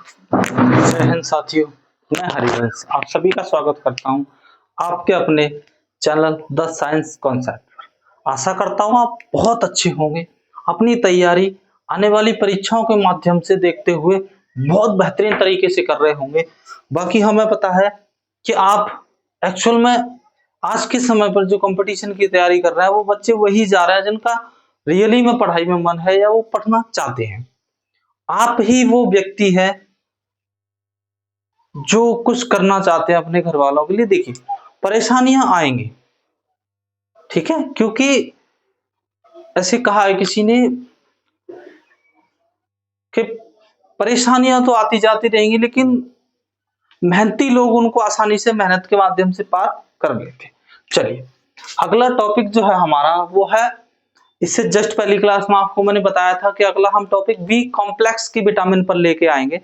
जय हिंद साथियों, मैं हरिवंश आप सभी का स्वागत करता हूं आपके अपने चैनल द साइंस कॉन्सेप्ट पर। आशा करता हूं आप बहुत अच्छे होंगे, अपनी तैयारी आने वाली परीक्षाओं के माध्यम से देखते हुए बहुत बेहतरीन तरीके से कर रहे होंगे। बाकी हमें पता है कि आप एक्चुअल में आज के समय पर जो कंपटीशन की तैयारी कर रहे हैं वो बच्चे वही जा रहे हैं जिनका रियली में पढ़ाई में मन है या वो पढ़ना चाहते हैं। आप ही वो व्यक्ति है जो कुछ करना चाहते हैं अपने घर वालों के लिए। देखिए, परेशानियां आएंगी, ठीक है, क्योंकि ऐसे कहा है किसी ने कि परेशानियां तो आती जाती रहेंगी लेकिन मेहनती लोग उनको आसानी से मेहनत के माध्यम से पार कर लेते हैं। चलिए, अगला टॉपिक जो है हमारा वो है, इससे जस्ट पहली क्लास में आपको मैंने बताया था कि अगला हम टॉपिक बी कॉम्प्लेक्स की विटामिन पर लेके आएंगे।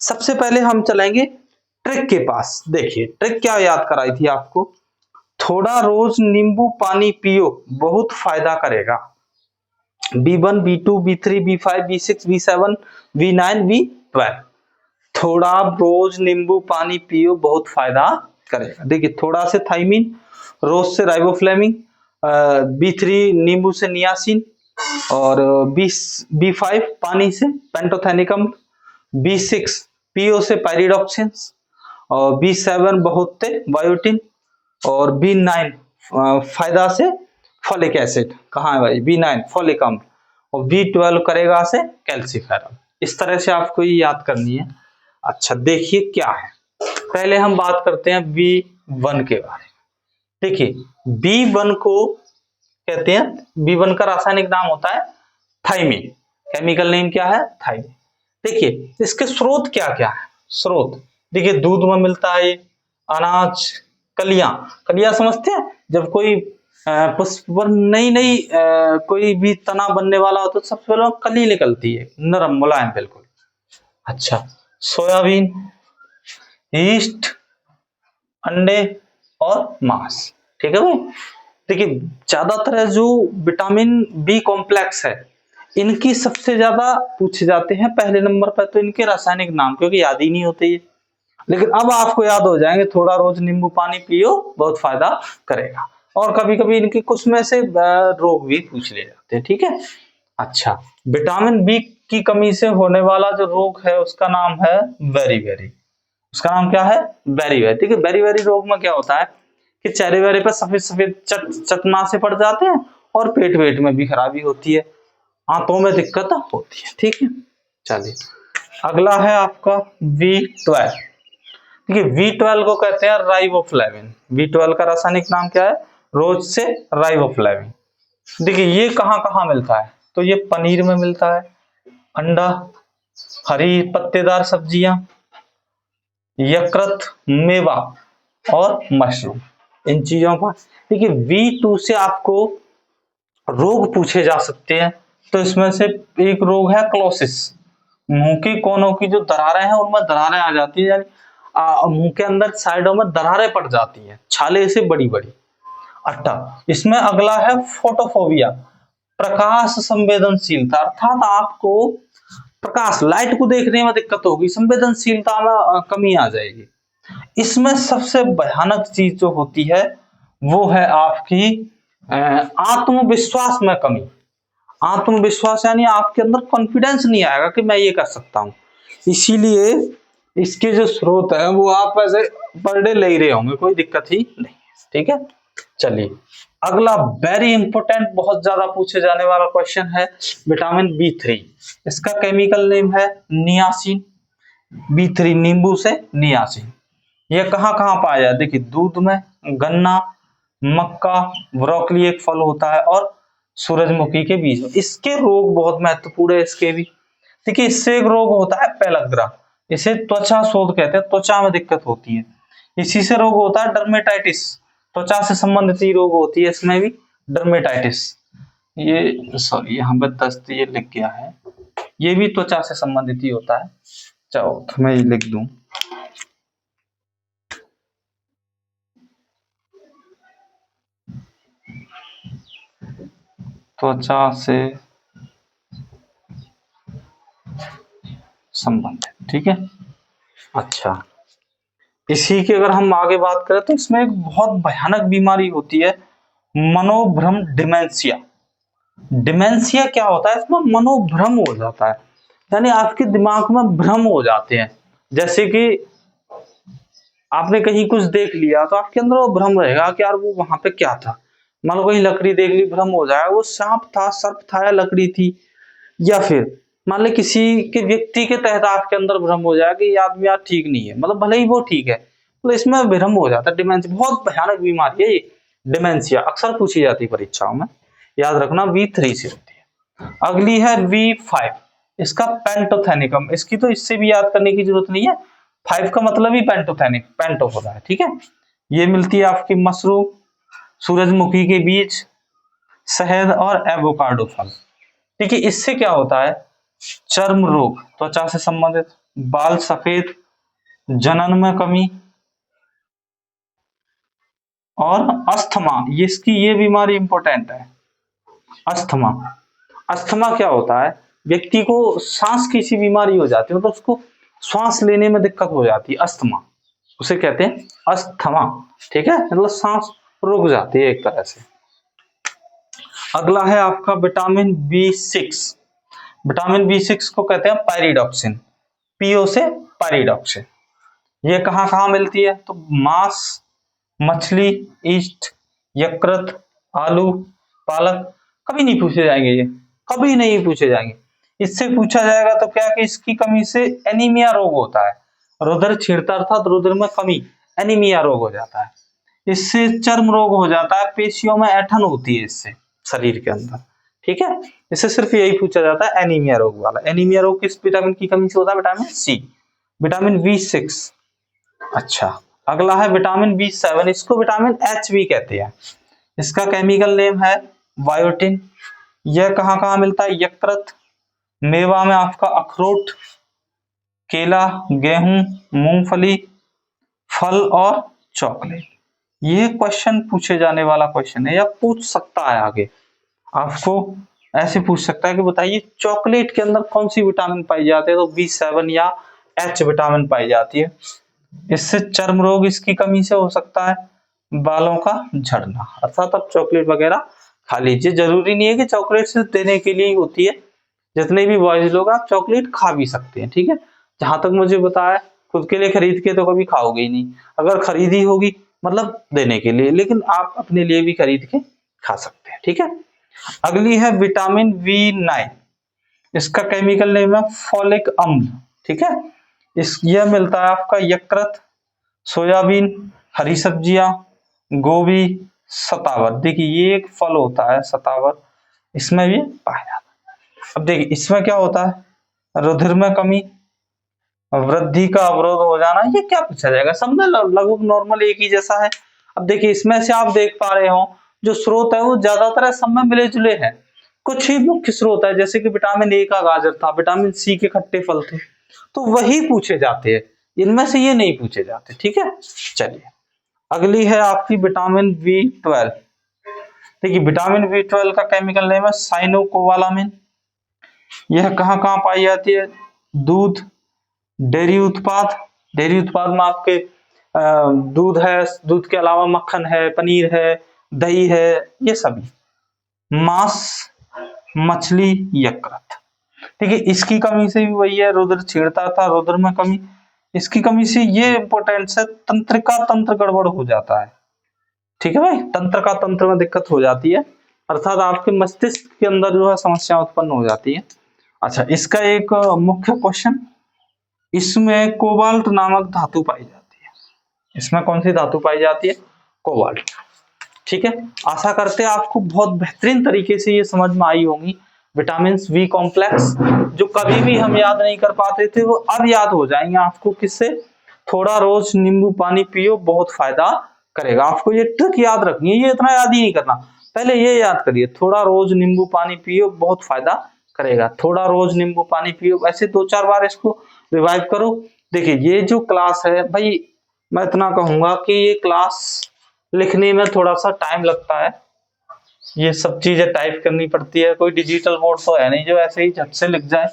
सबसे पहले हम चलेंगे ट्रिक के पास। देखिए, ट्रिक क्या याद कराई थी आपको, थोड़ा रोज नींबू पानी पियो, बहुत फायदा करेगा। B1, B2, B3, B5, B6, B7, B9, B12। थोड़ा रोज नींबू पानी पियो, बहुत फायदा करेगा। देखिए, थोड़ा से थाइमिन, रोज से राइबोफ्लेविन, B3 नींबू से नियासिन, और B5 पानी से पेंटोथेनिक अम्ल, B6 पीओ से पायरिडॉक्सिन, और B7 बहुत थे बायोटिन, और B9 फायदा से फॉलिक एसिड। कहाँ है भाई B9 फॉलिक अम्ल, और B12 करेगा से कैल्सिफेरॉल। इस तरह से आपको ये याद करनी है। अच्छा, देखिए क्या है, पहले हम बात करते हैं B1 के बारे में। देखिए, B1 को कहते हैं, B1 का रासायनिक नाम होता है थाइमिन, केमिकल नेम क्या है थाइमिन। देखिए, इसके स्रोत क्या क्या है। स्रोत देखिए, दूध में मिलता है, अनाज, कलियां। कलियां समझते हैं, जब कोई पुष्प पर नई नई कोई भी तना बनने वाला हो तो सबसे पहले कली निकलती है, नरम मुलायम बिल्कुल। अच्छा, सोयाबीन, यीस्ट, अंडे और मांस, ठीक है भाई। देखिए, ज्यादातर जो विटामिन बी कॉम्प्लेक्स है इनकी सबसे ज्यादा पूछे जाते हैं पहले नंबर पर, तो इनके रासायनिक नाम क्योंकि याद ही नहीं होते ये, लेकिन अब आपको याद हो जाएंगे। थोड़ा रोज नींबू पानी पियो, बहुत फायदा करेगा। और कभी कभी इनके कुछ में से रोग भी पूछ ले जाते हैं, ठीक है। अच्छा, विटामिन बी की कमी से होने वाला जो रोग है उसका नाम है बेरी। उसका नाम क्या है बेरी। ठीक है, बेरी रोग में क्या होता है कि चेहरे वेरे पर सफेद सफेद चटनासे पड़ जाते हैं, और पेट वेट में भी खराबी होती है, आंतों में दिक्कत होती है, ठीक है। चलिए, अगला है आपका B12। देखिए, B12 को कहते हैं राइबोफ्लेविन। B12 का रासायनिक नाम क्या है, रोज से राइबोफ्लेविन। देखिए, ये कहाँ कहाँ मिलता है, तो ये पनीर में मिलता है, अंडा, हरी पत्तेदार सब्जियां, यकृत, मेवा और मशरूम, इन चीजों पर। देखिए, B2 से आपको रोग पूछे जा सकते हैं, तो इसमें से एक रोग है क्लोसिस। मुंह की कोनों की जो दरारें हैं उनमें दरारें आ जाती है, यानी मुंह के अंदर साइडों में दरारें पड़ जाती हैं, छाले से बड़ी बड़ी। अच्छा, इसमें अगला है फोटोफोबिया, प्रकाश संवेदनशीलता, अर्थात आपको प्रकाश लाइट को देखने में दिक्कत होगी, संवेदनशीलता में कमी आ जाएगी। इसमें सबसे भयानक चीज जो होती है वो है आपकी आत्मविश्वास में कमी। आत्मविश्वास यानी आपके अंदर कॉन्फिडेंस नहीं आएगा कि मैं ये कर सकता हूं। इसीलिए इसके जो स्रोत है वो आप ऐसे पर डे ले ही रहे होंगे, कोई दिक्कत ही नहीं, ठीक है। चलिए, अगला वेरी इंपॉर्टेंट, बहुत ज्यादा पूछे जाने वाला क्वेश्चन है विटामिन B3। इसका केमिकल नेम है नियासिन। B3 नींबू से नियासिन। यह कहाँ कहाँ पाया जाए, देखिए, दूध में, गन्ना, मक्का, ब्रोकली एक फल होता है, और सूरजमुखी के बीज में। इसके रोग बहुत महत्वपूर्ण है, इसके भी। देखिए, इससे एक रोग होता है पेलग्रा, इसे त्वचा शोथ कहते हैं, त्वचा में दिक्कत होती है। इसी से रोग होता है डर्मेटाइटिस, त्वचा से संबंधित ही रोग होती है इसमें भी, डर्मेटाइटिस। ये सॉरी, यहाँ पर दस्त ये लिख गया है, ये भी त्वचा से संबंधित ही होता है। चलो, तो मैं ये लिख दूं, त्वचा से संबंधित, ठीक है। अच्छा, इसी की अगर हम आगे बात करें तो इसमें एक बहुत भयानक बीमारी होती है, मनोभ्रम डिमेंशिया। डिमेंशिया क्या होता है, इसमें मनोभ्रम हो जाता है, यानी आपके दिमाग में भ्रम हो जाते हैं। जैसे कि आपने कहीं कुछ देख लिया तो आपके अंदर वो भ्रम रहेगा कि यार वो वहां पे क्या था। मान लो कहीं लकड़ी देख ली, भ्रम हो जाएगा वो सांप था, सर्प था या लकड़ी थी। या फिर मान ले किसी के व्यक्ति के तहत आपके अंदर भ्रम हो जाएगा कि ये आदमी यार ठीक नहीं है, मतलब भले ही वो ठीक है, तो इसमें भ्रम हो जाता है। डिमेंशिया बहुत भयानक बीमारी है ये, डिमेंशिया अक्सर पूछी जाती है परीक्षाओं में, याद रखना V3 से होती है। अगली है V5, इसका पेंटोथेनिकम। इसकी तो इससे भी याद करने की जरूरत नहीं है, 5 का मतलब ही पेंटोथेनिक, पेंटो होता है, ठीक है। ये मिलती है आपकी मशरूम, सूरजमुखी के बीज, शहद और एवोकाडो फल। ठीक है, इससे क्या होता है, चर्म रोग, त्वचा से संबंधित, बाल सफेद, जनन में कमी और अस्थमा। ये इसकी ये बीमारी इंपॉर्टेंट है, अस्थमा। अस्थमा क्या होता है, व्यक्ति को सांस की सी बीमारी हो जाती है, मतलब उसको श्वास लेने में दिक्कत हो जाती है, अस्थमा उसे कहते हैं अस्थमा। ठीक है, मतलब सांस रुक जाती है एक तरह से। अगला है आपका विटामिन B6। विटामिन B6 को कहते हैं पायरिडॉक्सिन, पीओ से पायरिडॉक्सिन। ये कहाँ कहाँ मिलती है, तो मांस, मछली, ईस्ट, यकृत, आलू, पालक। कभी नहीं पूछे जाएंगे ये, कभी नहीं पूछे जाएंगे। इससे पूछा जाएगा तो क्या कि इसकी कमी से एनीमिया रोग होता है, रुधिर छीड़ता अर्थात रुधिर में कमी, एनीमिया रोग हो जाता है। इससे चर्म रोग हो जाता है, पेशियों में ऐंठन होती है इससे शरीर के अंदर। ठीक है, इससे सिर्फ यही पूछा जाता है एनीमिया रोग वाला। एनीमिया रोग किस विटामिन की कमी से होता है, विटामिन सी, विटामिन B6। अच्छा, अगला है विटामिन B7, इसको विटामिन H भी कहते हैं। इसका केमिकल नेम है बायोटिन। यह कहाँ कहाँ मिलता है, यकृत, मेवा में आपका अखरोट, केला, गेहूं, मूंगफली, फल और चॉकलेट। ये क्वेश्चन पूछे जाने वाला क्वेश्चन है, या पूछ सकता है आगे आपको ऐसे पूछ सकता है कि बताइए चॉकलेट के अंदर कौन सी विटामिन पाई जाती है, तो B7 या H विटामिन पाई जाती है। इससे चर्म रोग इसकी कमी से हो सकता है, बालों का झड़ना। अर्थात आप चॉकलेट वगैरह खा लीजिए, जरूरी नहीं है कि चॉकलेट सिर्फ देने के लिए ही होती है। जितने भी बॉयज लोग आप चॉकलेट खा भी सकते हैं, ठीक है। जहां तक मुझे बताया, खुद के लिए खरीद के तो कभी खाओगे ही नहीं, अगर खरीदी होगी मतलब देने के लिए, लेकिन आप अपने लिए भी खरीद के खा सकते हैं, ठीक है। अगली है विटामिन B9, इसका केमिकल नेम है फोलिक अम्ल। ठीक है, इस यह मिलता है आपका यकृत, सोयाबीन, हरी सब्जियां, गोभी, सतावर। देखिए ये एक फल होता है सतावर, इसमें भी पाया जाता है। अब देखिए इसमें क्या होता है, रुधिर में कमी, वृद्धि का अवरोध हो जाना। ये क्या पूछा जाएगा, सब में लगभग नॉर्मल एक ही जैसा है। अब देखिए इसमें से आप देख पा रहे हो जो स्रोत है वो ज्यादातर सब में मिले जुले हैं, कुछ ही मुख्य स्रोत है, जैसे कि विटामिन A का गाजर था, विटामिन C के खट्टे फल थे, तो वही पूछे जाते हैं, इनमें से ये नहीं पूछे जाते। ठीक है, चलिए अगली है आपकी विटामिन B12। देखिए विटामिन B12 का केमिकल नेम है साइनोकोबालामिन। यह कहाँ कहाँ पाई जाती है, दूध, डेयरी उत्पाद, डेयरी उत्पाद में आपके दूध है, दूध के अलावा मक्खन है, पनीर है, दही है, ये सभी, मांस, मछली, यकृत। ठीक है, इसकी कमी से भी वही है, रुधिर छीड़ता था, रुधिर में कमी, इसकी कमी से ये इंपॉर्टेंट है, तंत्रिका तंत्र गड़बड़ हो जाता है। ठीक है भाई, तंत्र का तंत्र में दिक्कत हो जाती है, अर्थात आपके मस्तिष्क के अंदर जो है समस्या उत्पन्न हो जाती है। अच्छा, इसका एक मुख्य क्वेश्चन, इसमें कोबाल्ट नामक धातु पाई जाती है। इसमें कौन सी धातु पाई जाती है, कोबाल्ट। ठीक है, आशा करते हैं आपको बहुत बेहतरीन तरीके से ये समझ में आई होंगी विटामिन B कॉम्प्लेक्स, जो कभी भी हम याद नहीं कर पाते थे वो अब याद हो जाएंगे आपको। किससे, थोड़ा रोज नींबू पानी पियो, बहुत फायदा करेगा। आपको ये ट्रिक याद रखनी है, ये इतना याद ही नहीं करना, पहले ये याद करिए, थोड़ा रोज नींबू पानी पियो, बहुत फायदा करेगा। थोड़ा रोज नींबू पानी पियो, ऐसे 2-4 बार इसको रिवाइव करो। देखिए ये जो क्लास है भाई, मैं इतना कहूंगा कि ये क्लास लिखने में थोड़ा सा टाइम लगता है, ये सब चीजें टाइप करनी पड़ती है, कोई डिजिटल बोर्ड तो है नहीं जो ऐसे ही झट से लिख जाए,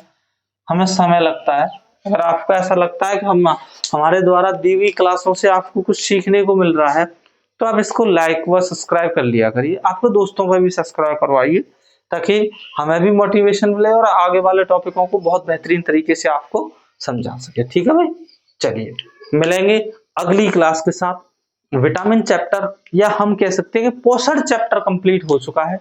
हमें समय लगता है। अगर आपको ऐसा लगता है कि हमारे द्वारा दी हुई क्लासों से आपको कुछ सीखने को मिल रहा है तो आप इसको लाइक व सब्सक्राइब कर लिया करिए, आपके दोस्तों को भी सब्सक्राइब करवाइए ताकि हमें भी मोटिवेशन मिले और आगे वाले टॉपिकों को बहुत बेहतरीन तरीके से आपको समझा सके। ठीक है भाई, चलिए मिलेंगे अगली क्लास के साथ। विटामिन चैप्टर या हम कह सकते हैं कि पोषण चैप्टर कंप्लीट हो चुका है।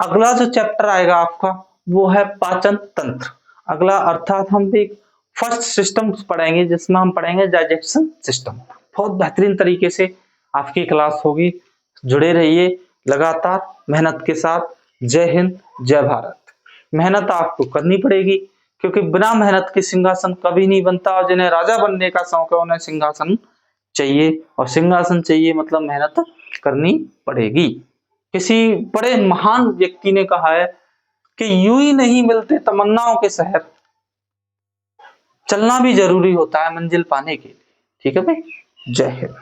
अगला जो चैप्टर आएगा आपका वो है पाचन तंत्र। अगला अर्थात हम एक फर्स्ट सिस्टम पढ़ेंगे जिसमें हम पढ़ेंगे डाइजेशन सिस्टम। बहुत बेहतरीन तरीके से आपकी क्लास होगी, जुड़े रहिए लगातार मेहनत के साथ। जय हिंद, जय भारत। मेहनत आपको करनी पड़ेगी क्योंकि बिना मेहनत के सिंहासन कभी नहीं बनता, और जिन्हें राजा बनने का शौक है उन्हें सिंहासन चाहिए, और सिंहासन चाहिए मतलब मेहनत करनी पड़ेगी। किसी बड़े महान व्यक्ति ने कहा है कि यूं ही नहीं मिलते तमन्नाओं के शहर, चलना भी जरूरी होता है मंजिल पाने के लिए। ठीक है भाई, जय हिंद।